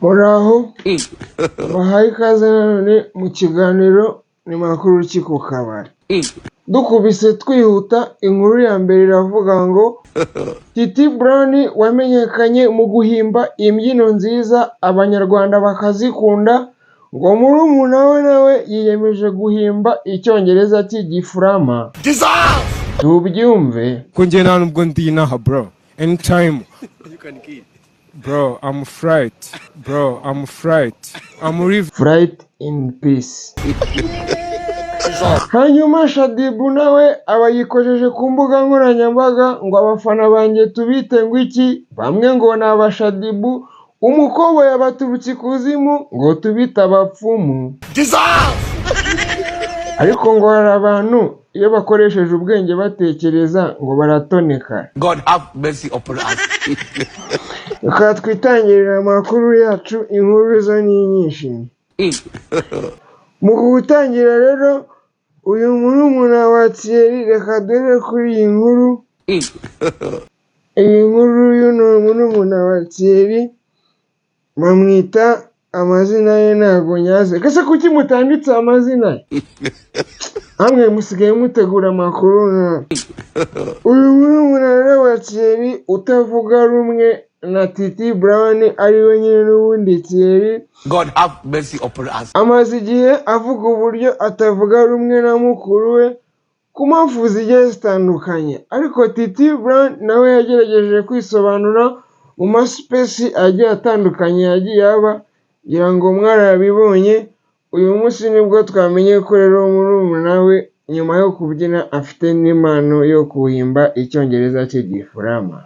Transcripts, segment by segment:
Muraho bahaye ikaze none mu kiganiro ni makuruki kukabari. Dukubise twihuta inkuru ya mbere iravuga ngo Tity Brown wamenyekanye mu guhimba imbyino nziza abanyarwanda bakazikunda, ngo murumuna we nawe yiyemeje guhimba icyongereza cy'igifurama. Tubyumve ko njye nta nubwo ndi inaha bro, anytime you can kill bro, I'm fright bro, I'm fright, I'm live flight in peace. Hanyuma Shadibu nawe aba yikojeje ku mbuga nkoranyambaga ngo abafana banjye tubite ngo iki, bamwe ngo ni abashadibu, umukobwa yabaturutse ikuzimu ngo tubite abapfumu. Ariko ngo hari abantu iyo bakoresheje ubwenge batekereza ngo baratoneka. God have mercy upon us. Reka twitangirira amakuru yacu, inkuru zo ni nyinshi. Mu gutangira rero uyu murumuna wa Thierry, reka dore kuri iyi nkuru. Iyi nkuru y'uno murumuna wa Thierry bamwita amazina ye ntago nyaze. Kese kuki mutanditse amazina ye? Amwe musigaye mutegura amakuru na uyu murumuna rero wa Thierry utavuga rumwe na Tity Brown ari we nyine n'ubundi Thierry. God have mercy upon us. Amaze igihe avuga uburyo atavuga rumwe na mukuru we ku mpamvu zigiye zitandukanye, ariko Tity Brown nawe yagerageje kwisobanura mu masipesi agiye atandukanye yagiye aba, ngira ngo mwarabibonye. Uyu munsi nibwo twamenye ko rero murumuna we nyuma yo kubyina afite n'impano yo guhimba icyongereza cy'igifurama.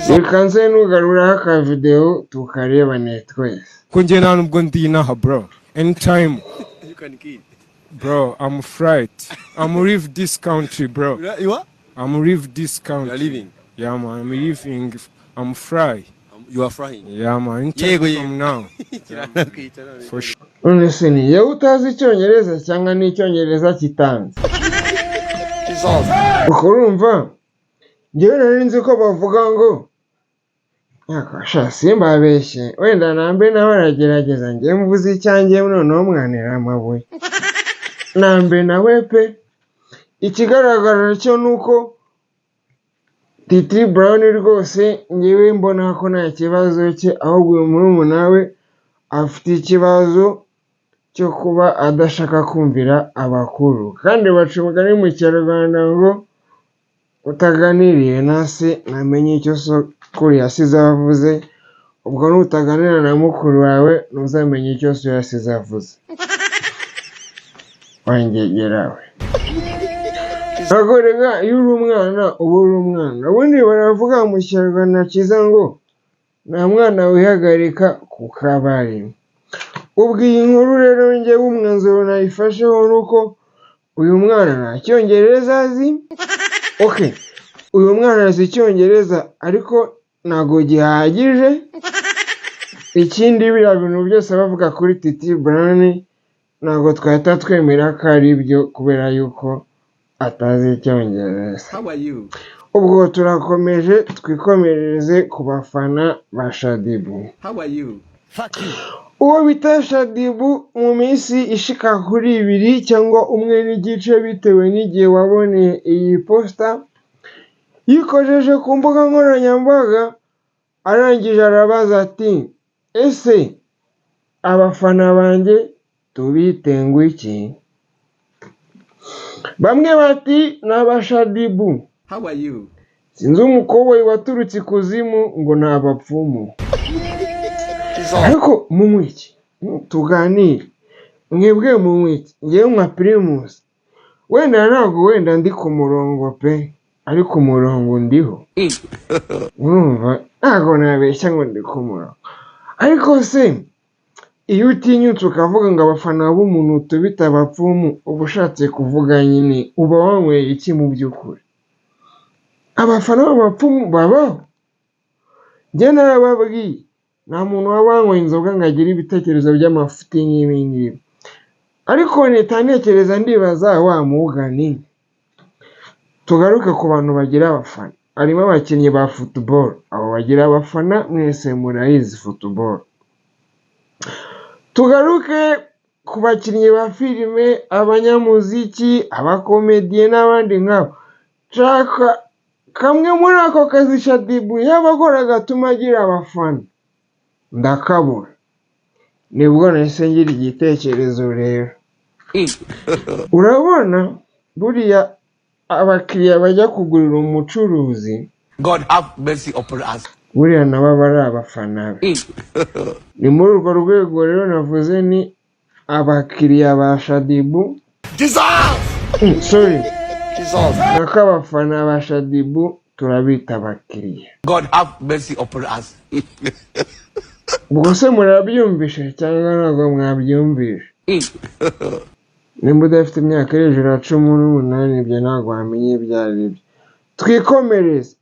Reka nze nugaruraho akavideo tukarebane twese. ko njye nta nubwo ndi inaha bro, anytime you can kill bro, I'm fright, I'm live this country bro. You are? I'm live this country. You are living? Yeah man, I'm living, I'm fry. You are frying? Yeah man, Yego, from now for sure. None se ni yewe utazi icyongereza cyangwa n'icyongereza kitanze? Urumva njyewe nari nzi ko bavuga ngo yakasha simbabeshye, wenda nambe nawe aragerageza, njye mvuze icyanjye noneho mwanira amabuye nambe nawe pe. Ikigaragara cyo nuko Tity Brown rwose njyewe mbona ko nta kibazo cye, ahubwo uyu murumuna we afite ikibazo cyo kuba adashaka kumvira abakuru, kandi baca umugani mu Kinyarwanda ngo utaganiriye na se namenye icyo sokuru yasize avuze, ubwo nutaganira na mukuru wawe ntuzamenye icyo so yasize avuze. Wangegerawe agorega iyo uri umwana uba uri umwana. Ubundi baravuga mu Kinyarwanda cyiza ngo nta mwana wihagarika ku kabari. Ubwo iyi nkuru rero njyewe umwanzuro nayifasheho nuko uyu mwana nta cyongereza azi. Okay, uyu mwana azi icyongereza ariko ntago gihagije. Ikindi biriya bintu byose bavuga kuri Tity Brown ntago twahita twemera ko ari byo kubera yuko atazi icyongereza. How are you? Ubwo turakomeje twikomereze ku bafana ba Shadibu. How are you? Fuck you. Uwo bita Shadibu mu minsi ishika kuri 2 cyangwa 1 n'igice bitewe n'igihe waboneye iyi posta, yikojeje ku mbuga nkoranyambaga arangije arabaza ati ese abafana banjye tubite ngo iki? Bamwe bati n'abashadibu. How are you? Sinzi umukobwa waturutse ikuzimu ngo ni abapfumu. Ariko mumwiki tuganire, mwebwe mumwiki, ngewe nka Primus wenda ntabwo wenda ndi ku murongo pe, ariko umurongo ndiho. Urumva ntabwo nabeshya ngo ndi ku murongo. Ariko se iyo utinyutse ukavuga ngo abafana b'umuntu tubita abapfumu, uba ushatse kuvuga nyine uba wanyweye iki mu by'ukuri? Abafana b'abapfumu babaho? Njye narababwiye nta muntu waba wanyweye inzoga ngo agire ibitekerezo by'amafuti nk'ibi ngibi. Ariko ntekereza ndibaza wa mugani tugaruke ku bantu bagira abafana. harimo abakinnyi ba football, abo bagira abafana mwese murayizi football. Tugaruke ku bakinnyi ba filime, abanyamuziki, abakomediye n'abandi nkabo. Shaka kamwe muri ako kazi Shadibu yabakora gatuma agira abafana, ndakabura. Nibwo nahise ngira igitekerezo rero. Urabona buriya abakiriya bajya kugurira umucuruzi, God have mercy upon us. buriya nabo bari abafana be. Ni muri urwo rwego rero navuze ni abakiriya ba Shadibu, sorry, nako abafana ba Shadibu turabita abakiriya. God have mercy upon us. Ubwo se murabyumvishe cyangwa ntabwo mwabyumvishe? Nimba udafite imyaka iri hejuru ya 18 ibyo ntabwo wamenye ibyo ari byo. Twikomereze.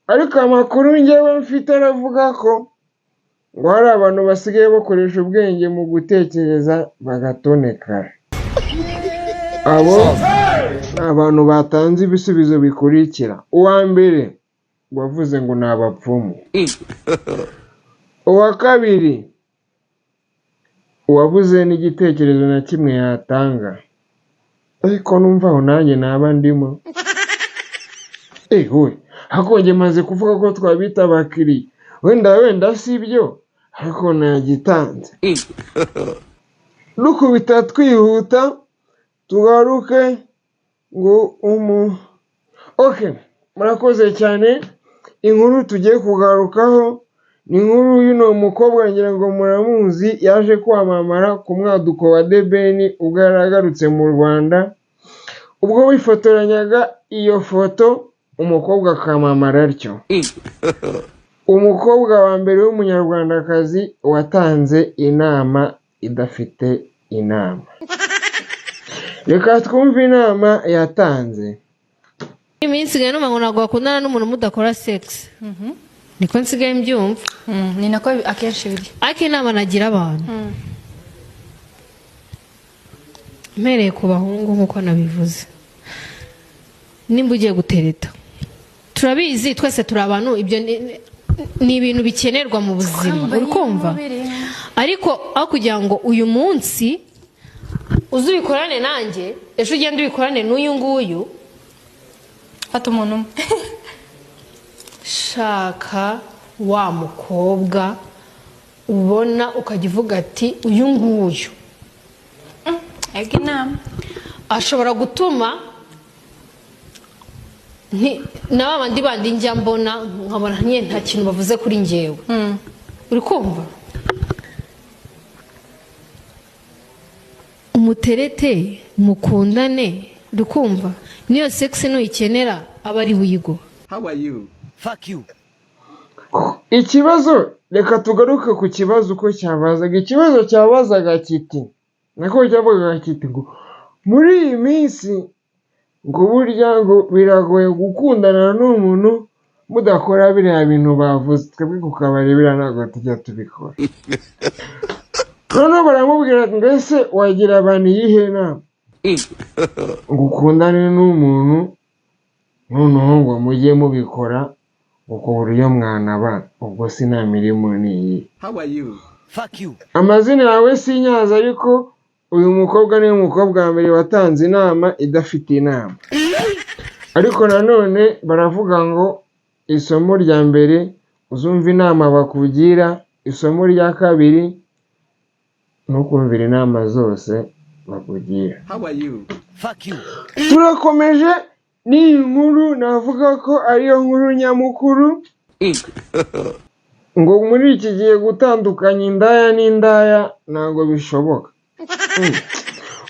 Ariko amakuru njyewe mfite aravuga ko ngo hari abantu basigaye bakoresha ubwenge mu gutekereza bagatonekara. Abo abantu batanze ibisubizo bikurikira. Uwa mbere wavuze ngo ni abapfumu. Uwa kabiri uwabuze n'igitekerezo na kimwe yatanga, ariko numva aho nanjye naba ndimo. Hoye hakonje maze kuvuga ko twabita abakiriya, wenda si ibyo, ariko nagitanze. Dukubita twihuta tugaruke ngo okay, murakoze cyane. Inkuru tugiye kugarukaho ni inkuru y'uno mukobwa, ngira ngo muramuzi, yaje kwamamara ku mwaduko wa debeni ubwo yaragarutse mu Rwanda, ubwo wifotoranyaga iyo foto umukobwa akamamara atyo. Umukobwa wa mbere w'umunyarwandakazi watanze inama idafite inama. Reka twumve inama yatanze. Iminsi gano ngo ntabwo wakundana n'umuntu mudakora sex. Niko nsigaye mbyumva. Ni nako akenshi biri. Ariko inama nagira abantu, mpereye ku bahungu nk'uko nabivuze, nimba ugiye gutereta, turabizi twese turi abantu, ibyo ni ibintu bikenerwa mu buzima, uri kumva? Ariko aho kugira ngo uyu munsi uzi ubikorane nanjye, ejo ugende ubikorane n'uyu nguyu, fata umuntu umwe. shaka wa mukobwa ubona ukajya uvuga ati uyu nguyu Ego inama ashobora gutuma na babandi bandi njya mbona nkabona nta kintu bavuze kuri njyewe. Uri kumva? Umuterete mukundane, uri kumva? Niyo sex nuyikenera aba ari wigo. How are you? Fuck you. Ikibazo, reka tugaruke ku kibazo uko cyabazaga. Ikibazo cyabazaga kiti, nako cyavugaga kiti ngo muri iyi minsi ngo burya ngo biragoye gukundana n'umuntu mudakora biriya bintu bavuze. Twebwe kukabari biriya ntabwo tujya tubikora. Noneho baramubwira ati mbese wagira abantu iyihe nama ngo ukundane n'umuntu noneho ngo mujye mubikora uko buryo mwanabana, ubwo si nta mirimo niyi. How are you? Fuck you. Amazina yawe sinyaza, ariko uyu mukobwa niwe mukobwa wa mbere watanze inama idafite inama. Ariko nanone baravuga ngo isomo rya mbere uzumva inama bakugira, isomo rya kabiri nukumvira inama zose bakugira. How are you? Fuck you. Turakomeje n'iyi nkuru, navuga ko ariyo nkuru nyamukuru. Ngo muri iki gihe gutandukanya indaya n'indaya ntabwo bishoboka.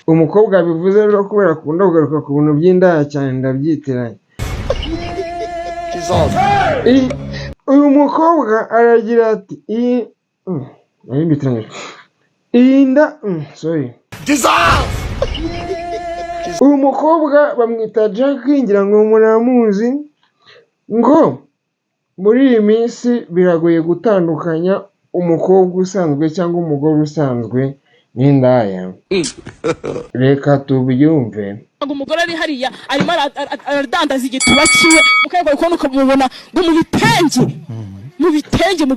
Umukobwa bivuze rero kubera akunda kugaruka ku bintu by'indaya cyane ndabyitiranya. Uyu mukobwa aragira ati uyu mukobwa bamwita Jacky, ngira ngo muramuzi, ngo muri iyi minsi biragoye gutandukanya umukobwa usanzwe cyangwa umugore usanzwe n'indaya reka tubyumve ngo umugore ari hariya arimo aradandaza igituba kiwe mukayego ko ukamubona ngo mu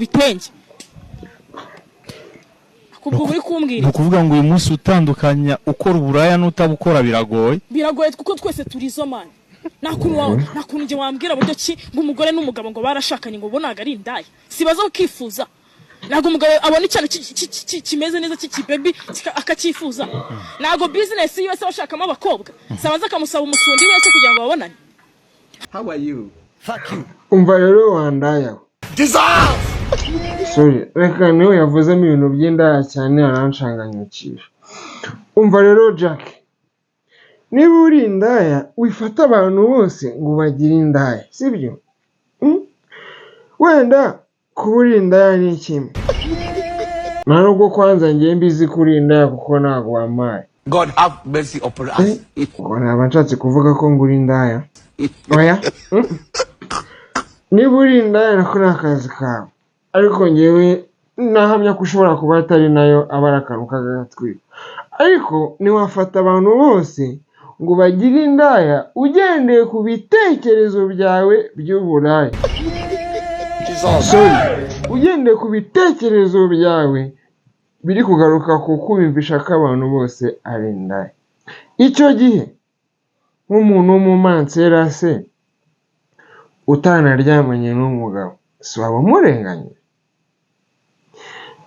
bitenge kubwo uri kumbwira ukuvuga ngo uyu munsi utandukanya ukora uburaya n'utabukora biragoye kuko twese turizo man nakuntu nje wambwira buryo ki ngo umugore n'umugabo ngo barashakanye ngo bonaga ari indaya sibazo kifuza nago umugabo abona icyana kimeze neza baby akakifuza nago business yose bashakamo abakobwa sabaza kamusaba umusundi wese kugira ngo babonane. How are you? Fuck you. Umva rero wandaya sorry reka niwe yavuzemo ibintu by'indaya cyane aranshanganyukisha. Umva rero Jacky, niba uri indaya wifata abantu bose ngo bagire indaya sibyo? Wenda kuba uri indaya ni kimwe, ntabwo kwanza ngiye mbizi kuri indaya kuko ntabwo wamaye. God have mercy upon us. Ngo naba nshatse kuvuga ko nguri indaya oya niba uri indaya nako ni akazi kawe, ariko ngewe nahamya ko ushobora kuba atari nayo aba ari akantu k'agatwiko. Ariko niwafata abantu bose ngo bagire indaya ugendeye ku bitekerezo byawe by'uburaya. Ugendeye ku bitekerezo byawe biri kugaruka ku kubimvisha ko abantu bose ari indaya. Icyo gihe nk'umuntu w'umumansera se utanaryamanye n'umugabo si waba umurenganya?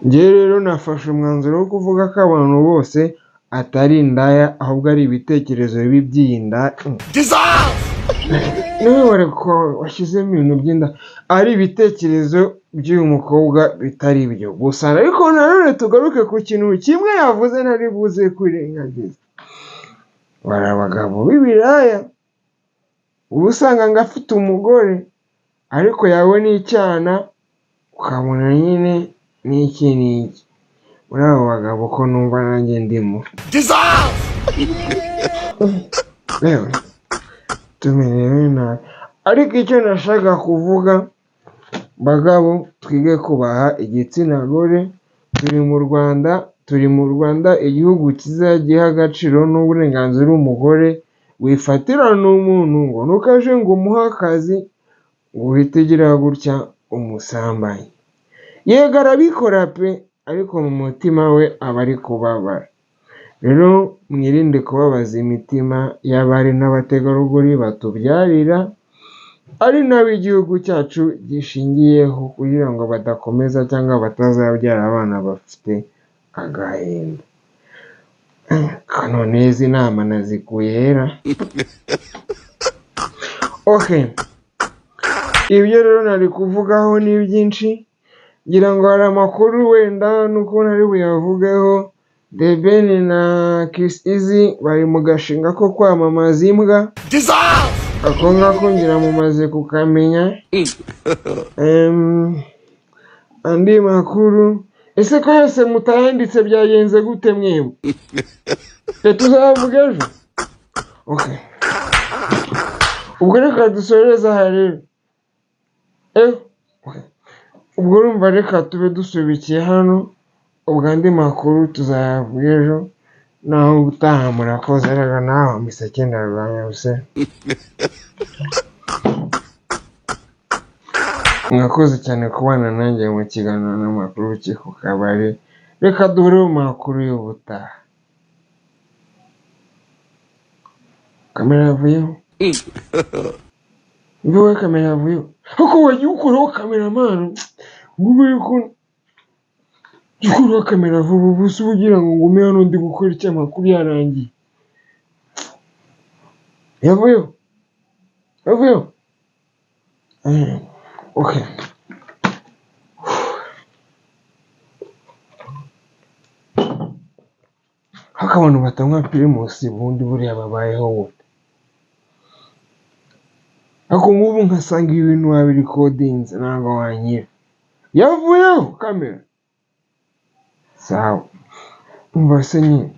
Njye rero nafashe umwanzuro wo kuvuga ko abantu bose atari indaya ahubwo ari ibitekerezo bibi by'inda. Niwe washyizemo ibintu by'inda ari ibitekerezo by'uyu mukobwa bitari byo gusa. Ariko nanone tugaruke ku kintu kimwe yavuze ntari buze kwirengagiza. Bari abagabo b'ibiraya uba usanga ngo afite umugore ariko yawe n'icyana ukabona nyine n'iki muri abo bagabo ko numva nanjye ndimo. Rero tumerewe nabi, ariko icyo nashaka kuvuga bagabo twige kubaha igitsina gore. Turi mu Rwanda igihugu kizagiha agaciro n'uburenganzira umugore. Wifatira n'umuntu ngo nukaje ngo umuhe akazi ngo uhite ugira gutya umusambanyi. Yego arabikora pe, ariko mu mutima we aba ari kubabara. Rero mwirinde kubabaza imitima y'abari n'abategarugori batubyarira, ari nabo igihugu cyacu gishingiyeho, kugira ngo badakomeza cyangwa batazabyara abana bafite agahinda. Kanone izi nama nazikuyera. Okay, ibyo rero nari kuvugaho ni byinshi, ngira ngo hari amakuru wenda nuko nari buyavugeho. The Ben na Kiss Easy bari mu gashinga ko kwamamaza imbwa. Ako ngako ngira mumaze kukamenya. Andi makuru ese ko yose mutayanditse byagenze gute mwebwe? Tuzavuga ejo. Okay, ubwo reka dusoreza aha rero. Ubwo urumva reka tube dusubikiye hano, ubwo andi makuru tuzayavuga ejo. Naho utaha murakoze rero nawe miseke ndarwanya buse. Mwakoze cyane kubana nanjye mu kiganiro n'amakuru kukabari. Reka duhure mu makuru y'ubutaha. Kamera yavuyeho? Mbiwe kamera yavuyeho? Ako wagiye ukuraho kameramani? Ngube yuko ukuraho kamera vuba ubusa ugira ngo ngume hano ndi gukora icyo amakuru yarangiye. Yavuyeho? Okay. Haka abantu batanywa primus ubundi buriya babayeho wote. Ako nk'ubu nkasanga ibintu wabirikodinze ntabwo wanyira. Yavuyeho kamera? Sawa. Umva se nyine